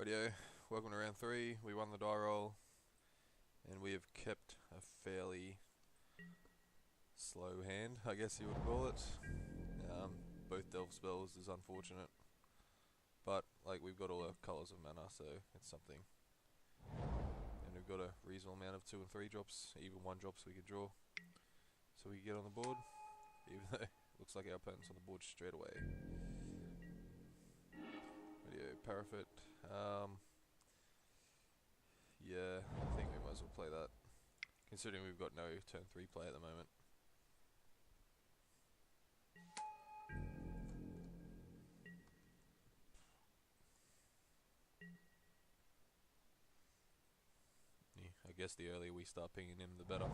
Rightio, welcome to round 3. We won the die roll and we have kept a fairly slow hand, I guess you would call it. Both delve spells is unfortunate, but like we've got all our colours of mana, so it's something. And we've got a reasonable amount of 2 and 3 drops, even 1 drops we can draw, so we can get on the board, even though it looks like our opponent's on the board straight away. Video parapet. Yeah, I think we might as well play that, considering we've got no turn 3 play at the moment. Yeah, I guess the earlier we start pinging him, the better.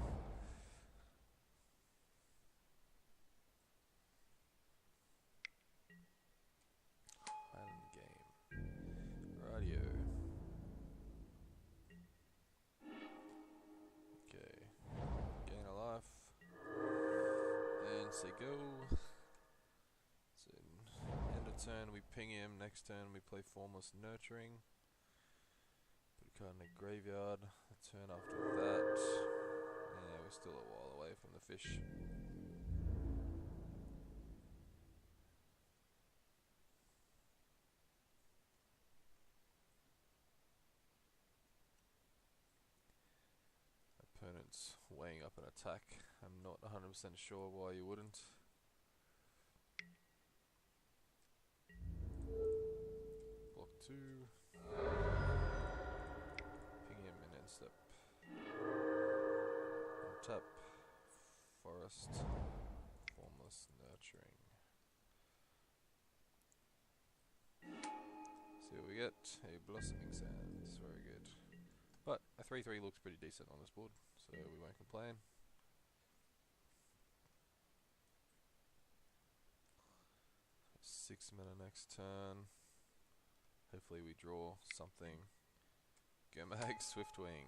Island game. Radio. Okay. Gain a life. And say go. So end of turn we ping him, next turn we play Formless Nurturing. Put a card in the graveyard. The turn after that. Yeah, we're still a while away from the fish. Opponent's weighing up an attack. I'm not 100% sure why you wouldn't. Block 2. Ping him and end step. Tap. Forest. Formless Nurturing. See what we get. A Blossoming Sands. Very good. But a 3-3 looks pretty decent on this board, so we won't complain. Six mana next turn. Hopefully we draw something. Gomag, Swiftwing.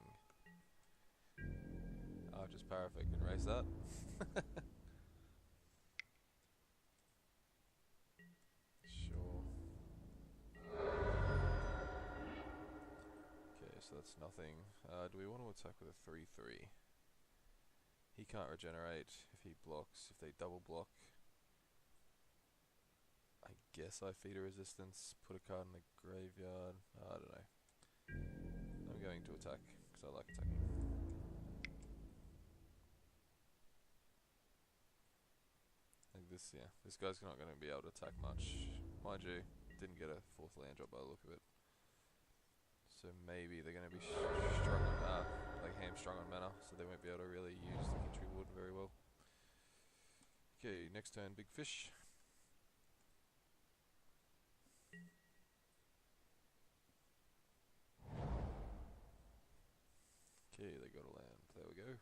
I'll just Parafect and erase that. Sure. Okay, so that's nothing. Do we want to attack with a 3-3? He can't regenerate if he blocks. If they double block, I guess I feed a resistance, put a card in the graveyard. I don't know. I'm going to attack, because I like attacking. Like this, yeah. This guy's not going to be able to attack much. Mind you, didn't get a 4th land drop by the look of it. So maybe they're going to be strung on, like hamstrung on mana, so they won't be able to really use the Kintry Wood very well. Okay, next turn, big fish. Okay, they got a land. There we go.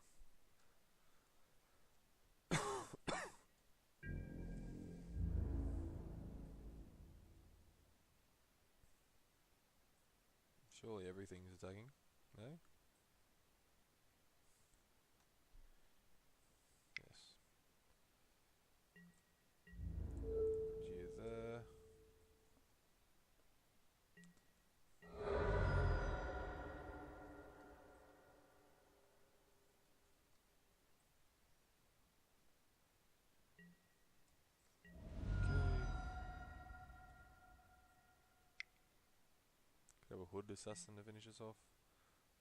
Surely everything's attacking, no? Yes. Put you there. Have a Hood Assassin to finish us off.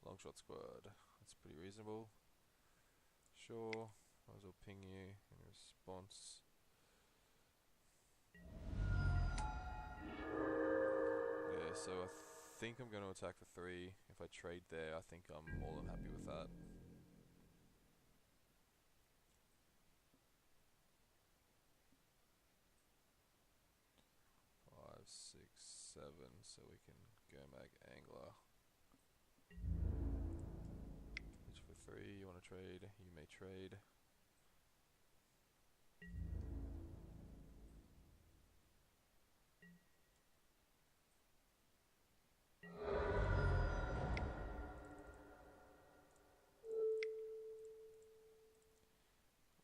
Longshot Squad. That's pretty reasonable. Sure. Might as well ping you in response. Yeah, so I think I'm going to attack for 3. If I trade there, I think I'm more than happy with that. Five, 6, 7, so we can Gomag Angler. Each for 3, you want to trade, you may trade.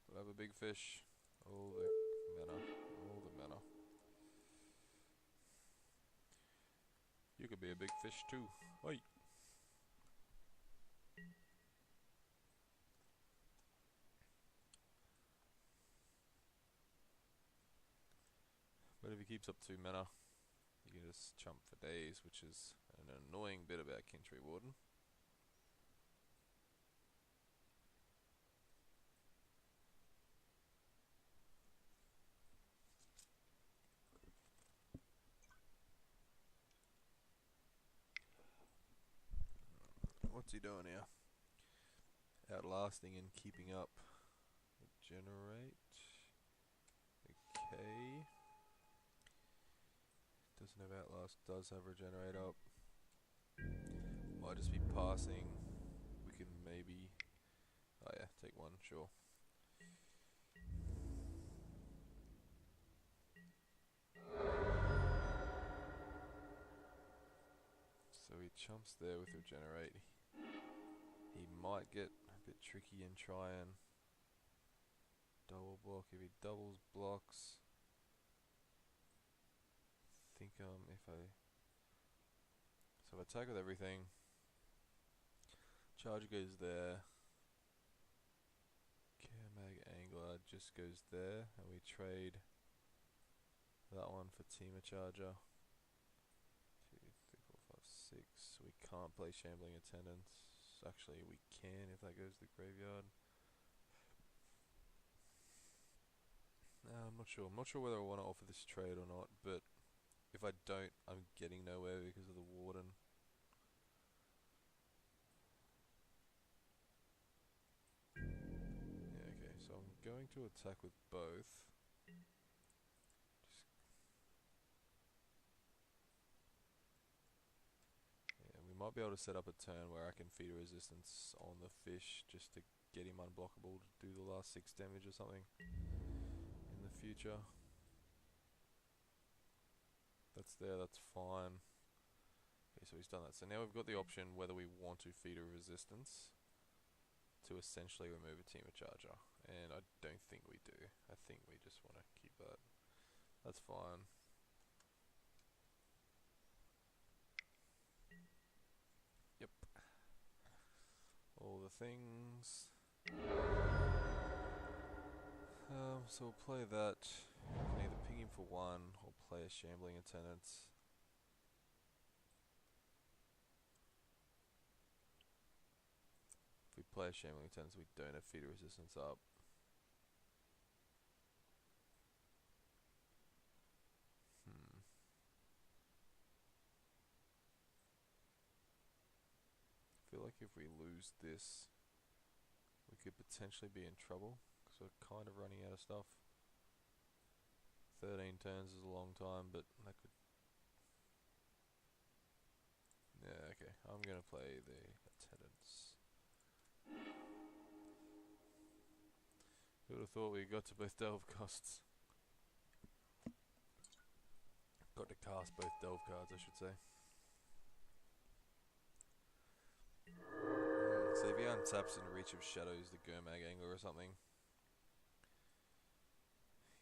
We'll have a big fish. All the mana. You could be a big fish too. Oi. But if he keeps up 2 mana, you can just chump for days, which is an annoying bit about Kintry Warden. What's he doing here? Outlasting and keeping up. Generate. Okay. Doesn't have Outlast, does have Regenerate up. Might just be passing. We can maybe... Oh yeah, take one, sure. So he chumps there with Regenerate. He might get a bit tricky and try and double block. If he doubles blocks, I think if I attack with everything, charge goes there, Mag Angler just goes there, and we trade that one for Teamer Charger. 2, 3, 4, 5, 6. We can't play Shambling Attendants. Actually, we can if that goes to the graveyard. I'm not sure. I'm not sure whether I want to offer this trade or not, but if I don't, I'm getting nowhere because of the Warden. Yeah, okay, so I'm going to attack with both. Yeah, we might be able to set up a turn where I can feed a resistance on the fish just to get him unblockable to do the last 6 damage or something in the future. That's there, that's fine. Okay, so he's done that. So now we've got the option whether we want to feed a resistance to essentially remove a Teamer Charger. And I don't think we do. I think we just want to keep that. That's fine. Yep. All the things. So we'll play that. We can either ping him for 1 or play a Shambling Attendant. If we play a Shambling Attendant, we don't have feeder resistance up. I feel like if we lose this, we could potentially be in trouble, because we're kind of running out of stuff. 13 turns is a long time, but that could... Yeah, okay. I'm going to play the Attendants. Who would have thought we got to both delve costs? Got to cast both delve cards, I should say. So if he untaps in Reach of Shadows, the Gurmag Angler or something.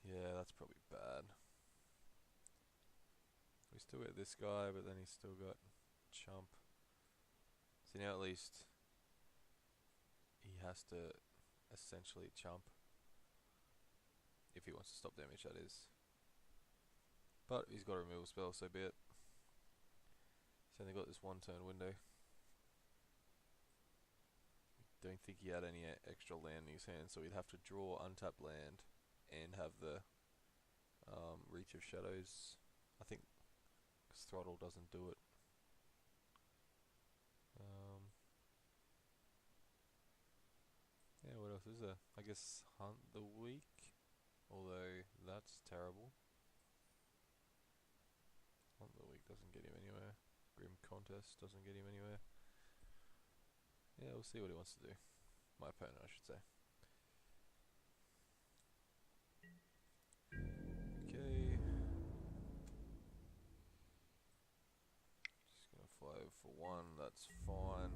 Yeah, that's probably bad. We still get this guy, but then he's still got Chump. So now at least he has to essentially chump. If he wants to stop damage, that is. But he's got a removal spell, so be it. He's only got this 1 turn window. Don't think he had any extra land in his hand, so he'd have to draw untapped land and have the Reach of Shadows. I think because Throttle doesn't do it. Yeah, what else is there? I guess Hunt the Weak, although that's terrible. Hunt the Weak doesn't get him anywhere. Grim Contest doesn't get him anywhere. Yeah, we'll see what he wants to do. My opponent, I should say. Okay. Just gonna fly over for 1, that's fine.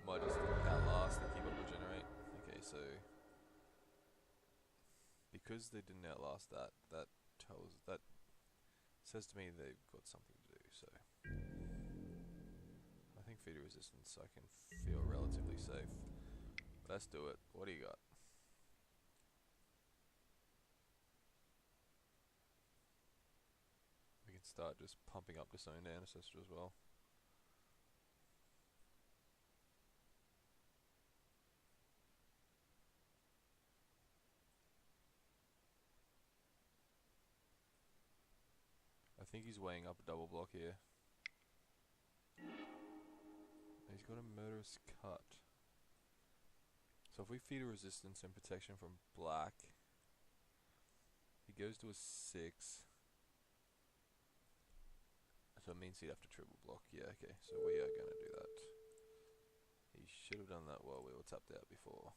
Might just outlast and keep up Regenerate. Okay, so because they didn't outlast that says to me they've got something to do, so I think feeder resistance I can feel relatively safe. Let's do it. What do you got? We can start just pumping up Disowned Ancestor as well. I think he's weighing up a double block here. He's got a Murderous Cut. So if we feed a resistance and protection from black, he goes to a 6. So it means he'd have to triple block. Yeah, okay. So we are going to do that. He should have done that while we were tapped out before.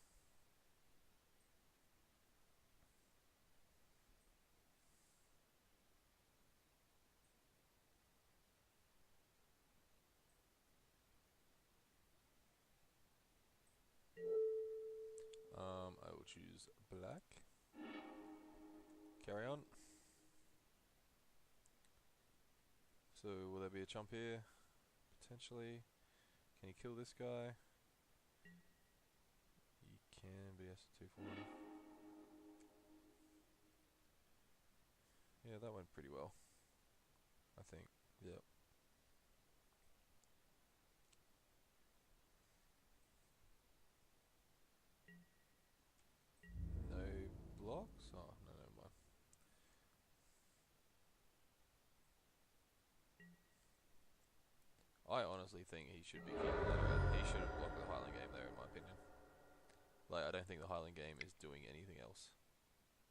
I will choose black. Carry on. So will there be a chump here? Potentially. Can he kill this guy? He can, but he has to 2 for 1. Yeah, that went pretty well, I think. Yep. No blocks? Oh, no, never mind. I honestly think he should be keeping that around. He should have blocked the Highland game there, in my opinion. Like, I don't think the Highland game is doing anything else.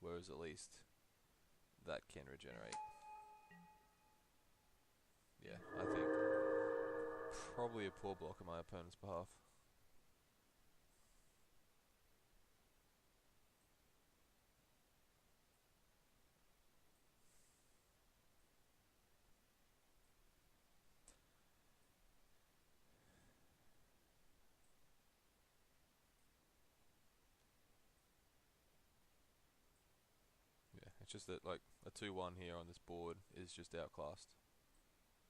Whereas at least that can regenerate. Yeah, I think probably a poor block on my opponent's behalf. Yeah, it's just that like a 2-1 here on this board is just outclassed.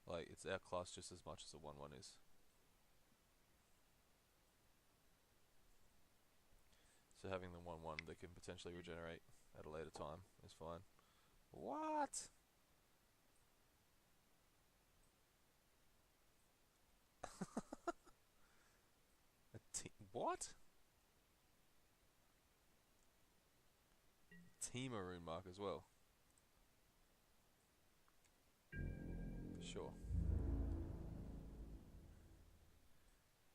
Like, it's outclassed just as much as a 1-1 is. So having the 1-1 that can potentially regenerate at a later time is fine. What? What? Teamer rune mark as well. Sure.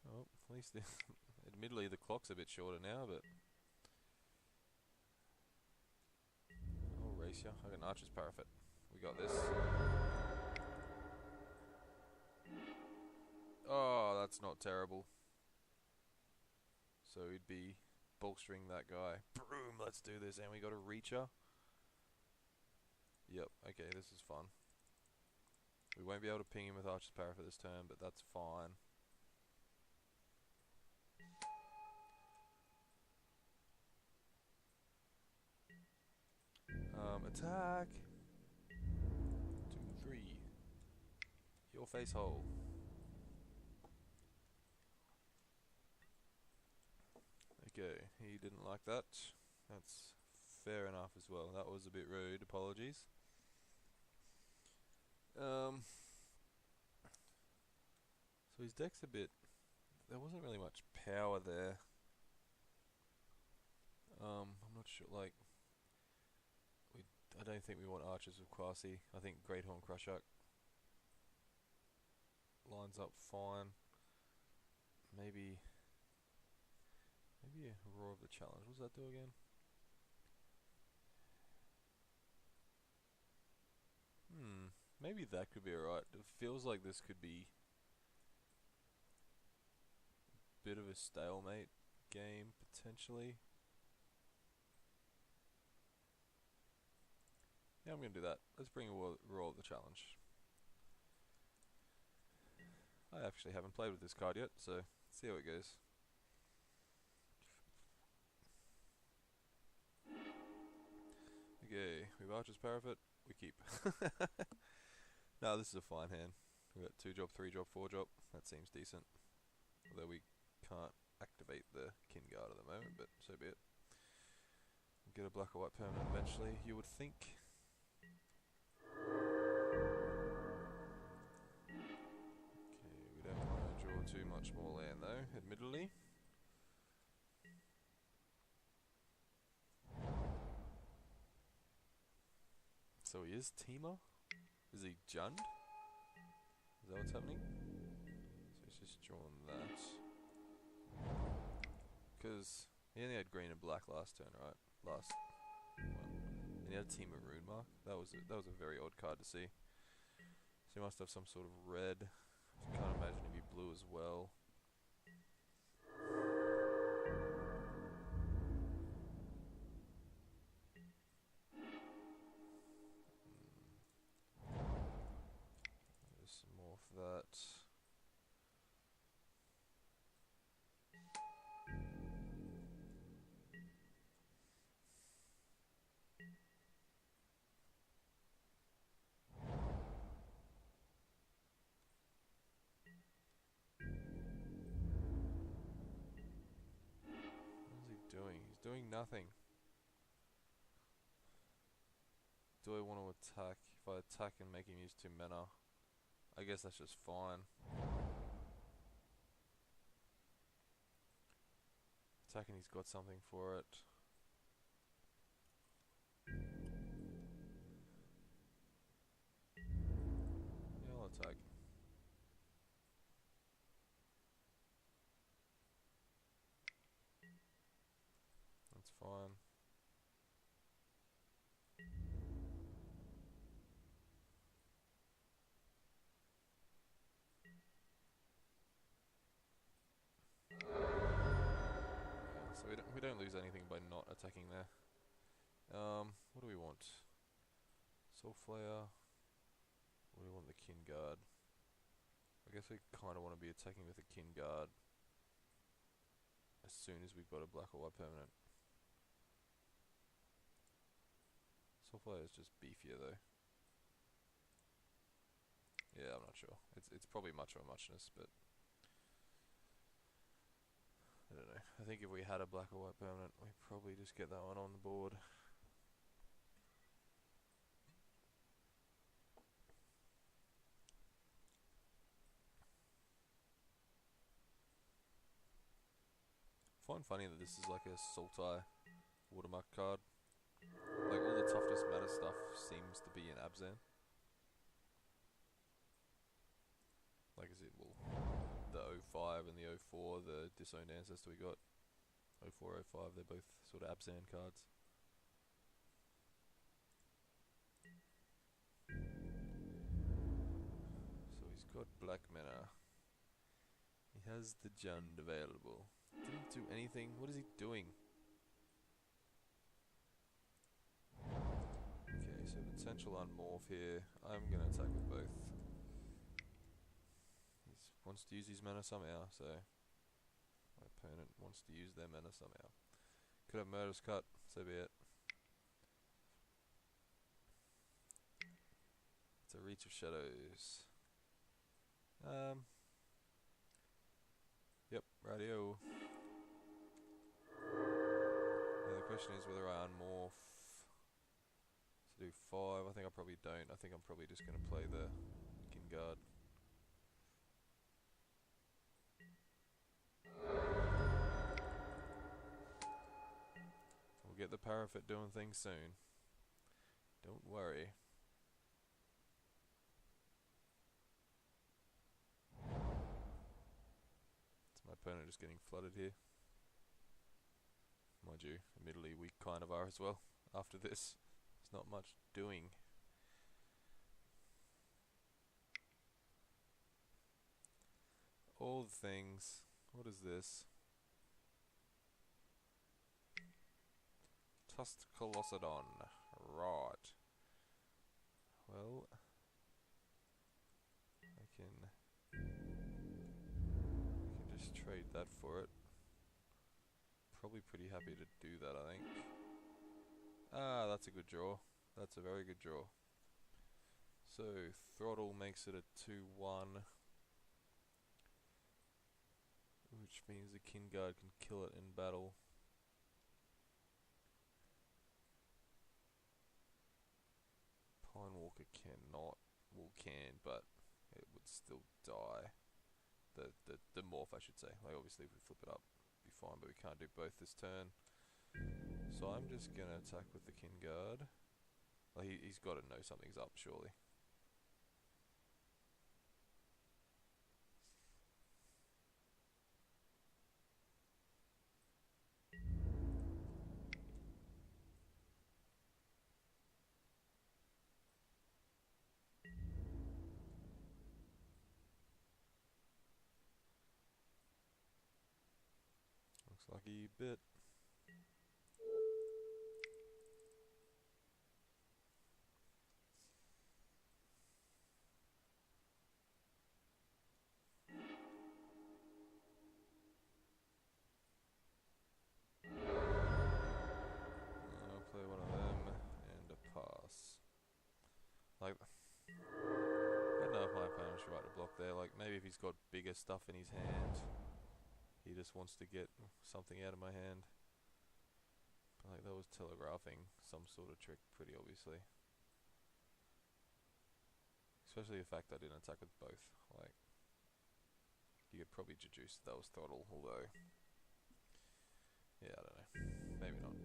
Oh, at least admittedly the clock's a bit shorter now, but I'll race ya. I got an Archer's Parapet. We got this. Oh, that's not terrible. So he'd be bolstering that guy. Boom, let's do this. And we got a Reacher. Yep, okay, this is fun. We won't be able to ping him with Archer's Parapet this turn, but that's fine. Attack! 2, 3. Your face hole. Okay, he didn't like that. That's fair enough as well. That was a bit rude. Apologies. So his deck's a bit... There wasn't really much power there. I'm not sure, like... I don't think we want Archers with Quasi. I think Greathorn Crushak lines up fine. Maybe a Roar of the Challenge. What does that do again? Maybe that could be alright. It feels like this could be a bit of a stalemate game, potentially. Yeah, I'm going to do that. Let's bring a Roar of the Challenge. I actually haven't played with this card yet, so let's see how it goes. Okay, we've Archer's Parapet, we keep. No, this is a fine hand. We've got 2 drop, 3 drop, 4 drop. That seems decent. Although we can't activate the kin guard at the moment, but so be it. We'll get a black or white permanent eventually, you would think. Okay, we don't want to draw too much more land though, admittedly. So he is Teamer? Is he Jund? Is that what's happening? So he's just drawn that. Because he only had green and black last turn, right? Last one. And he had Teamer Rune Mark. That was a very odd card to see. So he must have some sort of red. I can't imagine he'd be blue as well. Just morph that. He's doing nothing. Do I want to attack? If I attack and make him use 2 mana, I guess that's just fine. Attacking, he's got something for it. Yeah, I'll attack. That's fine. So we don't lose anything by not attacking there. What do we want? Soul Flare. What do we want? The Kin Guard. I guess we kind of want to be attacking with the Kin Guard as soon as we've got a black or white permanent. Soul Flare is just beefier though. Yeah, I'm not sure. It's probably much of a muchness, but I don't know. I think if we had a black or white permanent, we'd probably just get that one on the board. I find funny that this is like a Sultai watermark card. Like all the toughness matter stuff seems to be in Abzan. Like is it, well, the 05 and the 04, the disowned ancestor we got. 04, 05, they're both sort of Abzan cards. So he's got black mana. He has the Jund available. Didn't do anything. What is he doing? Okay, so potential unmorph here. I'm gonna attack with both. He wants to use his mana somehow, so my opponent wants to use their mana somehow. Could have Murder's Cut, so be it. It's a Reach of Shadows. Yep, radio. Now the question is whether I unmorph to do 5. I think I probably don't. I think I'm probably just going to play the Kin Guard. We'll get the Parafet doing things soon. Don't worry. My opponent just getting flooded here. Mind you, admittedly we kind of are as well. After this, there's not much doing. All the things. What is this? Tusked Colossodon. Right. Well, I can just trade that for it. Probably pretty happy to do that, I think. Ah, that's a good draw. That's a very good draw. So throttle makes it a 2-1, which means the kin guard can kill it in battle. Pine Walker cannot, well can, but it would still die. The morph, I should say. Like obviously if we flip it up, it'd be fine, but we can't do both this turn. So I'm just gonna attack with the kin guard. Like he's got to know something's up, surely. Looks like he bit. I'll play one of them and a pass. Like, I don't know if my opponent's right to block there. Like maybe if he's got bigger stuff in his hand, he just wants to get something out of my hand. But like that was telegraphing some sort of trick pretty obviously. Especially the fact I didn't attack with both. Like, you could probably deduce that was throttle, although, yeah, I don't know. Maybe not.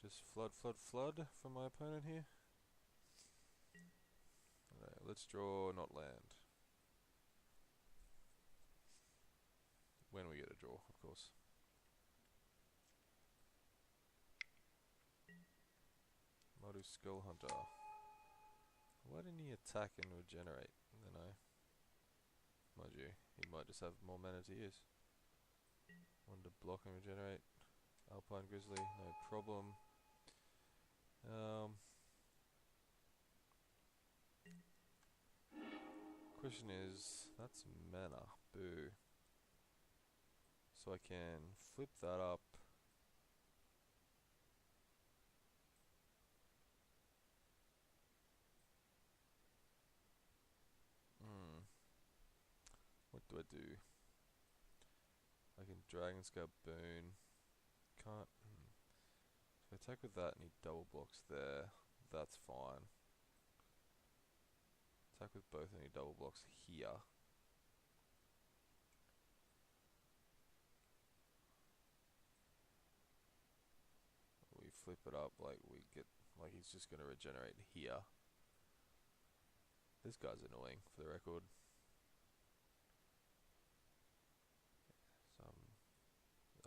Just flood from my opponent here. Alright, let's draw, not land. When we get a draw, of course. Modu Skull Hunter. Why didn't he attack and regenerate? Then mind you, he might just have more mana to use. Wanted to block and regenerate. Alpine Grizzly, no problem. Question is, that's mana, boo. So I can flip that up. What do I do? I can Dragon Scale Boon. Can't. If I attack with that and he double blocks there, that's fine. Attack with both and he double blocks here. We flip it up, like we get, like he's just gonna regenerate here. This guy's annoying, for the record.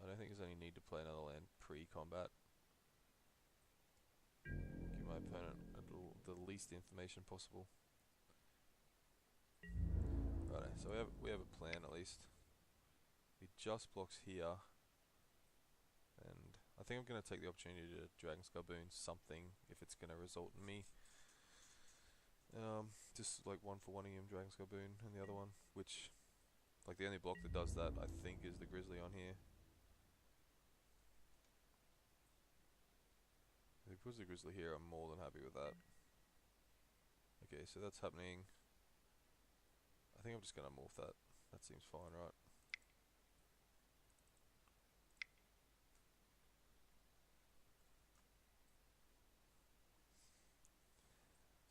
I don't think there's any need to play another land pre-combat. Give my opponent the least information possible. Right, so we have a plan at least. He just blocks here, and I think I'm going to take the opportunity to Dragon Skull Boon something if it's going to result in me. Just like one for one-ing him, Dragon Skull Boon, and the other one, which, like the only block that does that, I think, is the Grizzly on here. If he puts the Grizzly here, I'm more than happy with that. Okay, so that's happening. I think I'm just gonna morph that. That seems fine, right?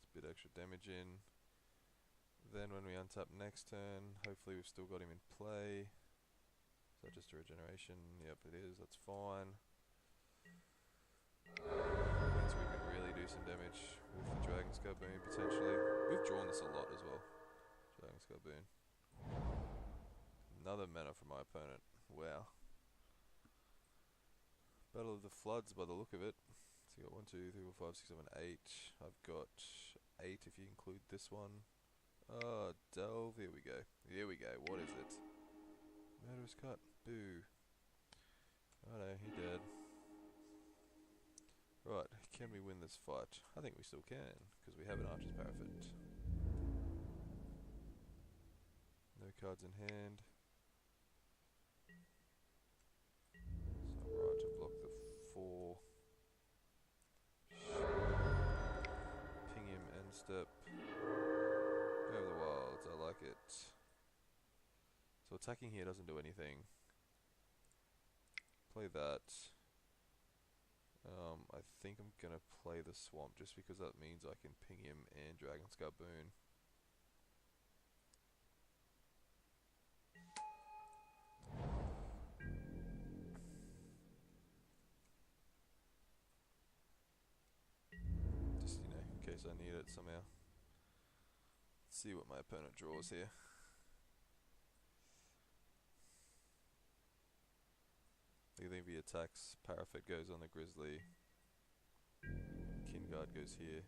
It's a bit extra damage in. Then when we untap next turn, hopefully we've still got him in play. Is that just a regeneration? Yep, it is. That's fine. Means we can really do some damage with the Dragon Skull Boon potentially. We've drawn this a lot as well. Dragon Skull Boon. Another mana from my opponent. Wow. Battle of the Floods by the look of it. So you got 1, 2, 3, 4, 5, 6, 7, 8. I've got 8 if you include this one. Oh, Delve. Here we go. Here we go. What is it? Murderous Cut. Boo. Righto, he dead. Right, can we win this fight? I think we still can, because we have an Archer's Parapet. No cards in hand. So I'm right to block the 4. attacking here doesn't do anything. Play that. I think I'm gonna play the swamp just because that means I can ping him and Dragon Scarboon. Just, you know, in case I need it somehow. Let's see what my opponent draws here. I think if he attacks, Parafet goes on the Grizzly. Kingguard goes here.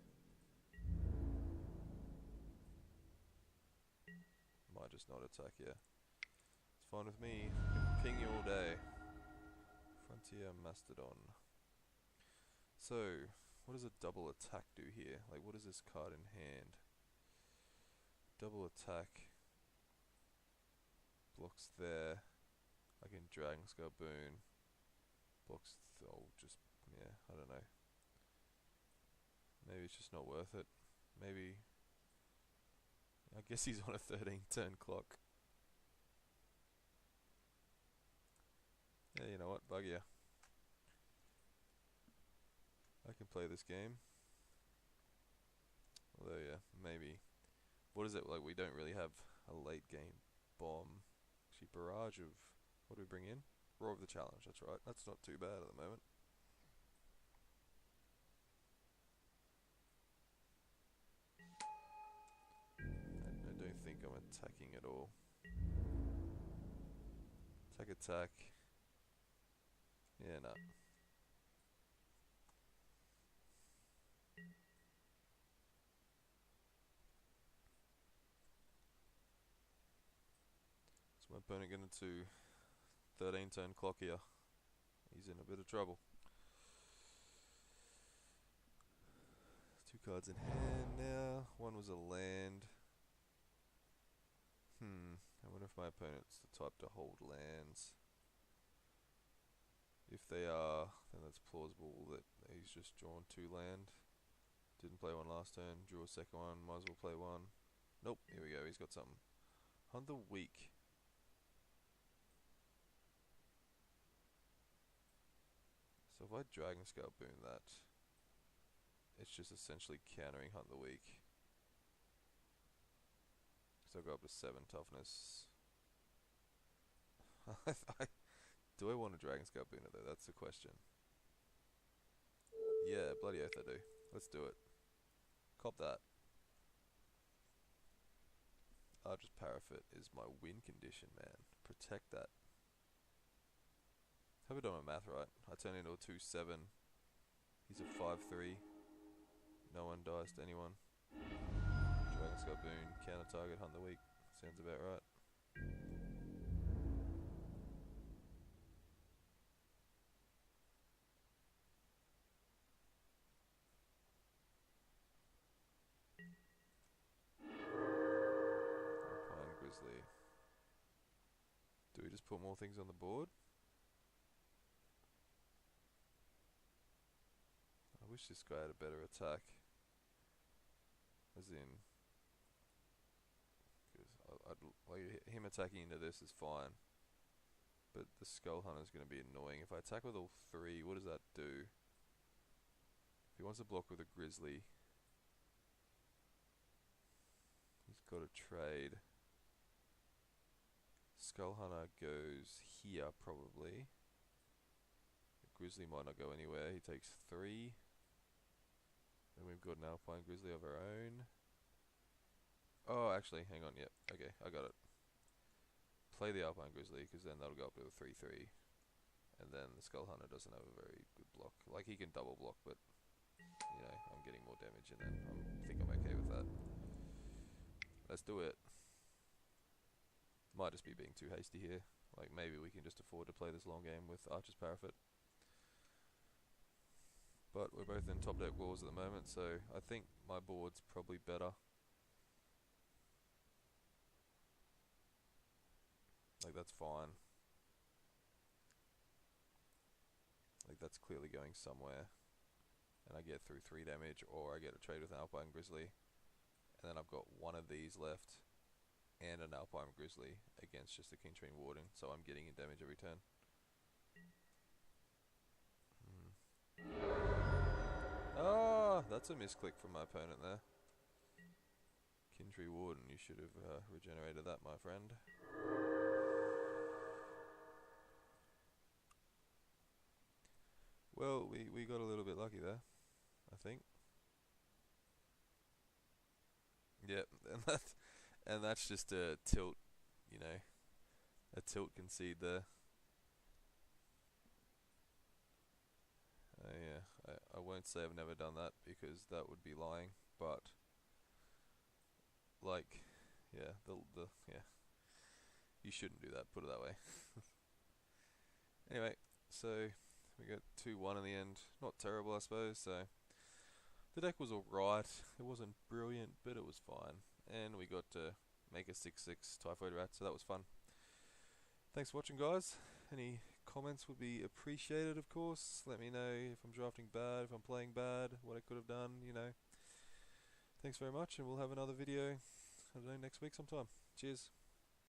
Might just not attack, yeah. It's fine with me. Ping you all day. Frontier Mastodon. So, what does a double attack do here? Like, what is this card in hand? Double attack. Blocks there. I can Dragon Scarboon. Blocks, oh, just, yeah, I don't know. Maybe it's just not worth it. Maybe, I guess he's on a 13-turn clock. Yeah, you know what, bug ya. I can play this game. Although, yeah, maybe. What is it, like, we don't really have a late game bomb. Actually, barrage of, what do we bring in? Roar of the Challenge, that's right. That's not too bad at the moment. I don't think I'm attacking at all. Attack. Yeah, no. Is my opponent getting to 13-turn clock here? He's in a bit of trouble. Two cards in hand now. One was a land. I wonder if my opponent's the type to hold lands. If they are, then that's plausible that he's just drawn 2 land. Didn't play one last turn, drew a second one, might as well play one. Nope, here we go, he's got something. Hunt the Weak. So if I Dragon Scarboon that, it's just essentially countering Hunt the Weak. So I'll go up to 7 toughness. Do I want a Dragon Scarboon though? That's the question. Yeah, bloody oath I do. Let's do it. Cop that. Archer's Parafet is my win condition, man. Protect that. Have I done my math right? I turn into a 2-7. He's a 5-3. No one dies to anyone. Dragon Scarboon, counter target, Hunt the Weak. Sounds about right. Alpine Grizzly. Do we just put more things on the board? I wish this guy had a better attack. As in, I'd like him attacking into this is fine, but the Skull Hunter is going to be annoying. If I attack with all 3, what does that do? If he wants to block with a Grizzly, he's got to trade. Skull Hunter goes here probably. The Grizzly might not go anywhere. He takes 3. Then we've got an Alpine Grizzly of our own. Oh, actually, hang on, yep. Okay, I got it. Play the Alpine Grizzly, because then that'll go up to a 3-3. And then the Skull Hunter doesn't have a very good block. Like, he can double block, but, you know, I'm getting more damage, and then I think I'm okay with that. Let's do it. Might just be being too hasty here. Like, maybe we can just afford to play this long game with Archer's Parafet. But we're both in top deck wars at the moment, so I think my board's probably better. Like, that's fine. Like, that's clearly going somewhere. And I get through 3 damage, or I get a trade with an Alpine Grizzly. And then I've got one of these left. and an Alpine Grizzly against just a King Tree Warden, so I'm getting in damage every turn. Oh, that's a misclick from my opponent there. King Tree Warden, you should have regenerated that, my friend. Well, we got a little bit lucky there, I think. Yep, and that's just a tilt, you know, a tilt concede there. Yeah, I won't say I've never done that because that would be lying, but like, yeah, yeah, you shouldn't do that. Put it that way. Anyway, so we got 2-1 in the end. Not terrible, I suppose. So the deck was alright. It wasn't brilliant, but it was fine. And we got to make a 6/6 Typhoid Rat, so that was fun. Thanks for watching, guys. Any comments would be appreciated, of course. Let me know if I'm drafting bad, if I'm playing bad, what I could have done, you know. Thanks very much, and we'll have another video, I don't know, next week sometime. Cheers.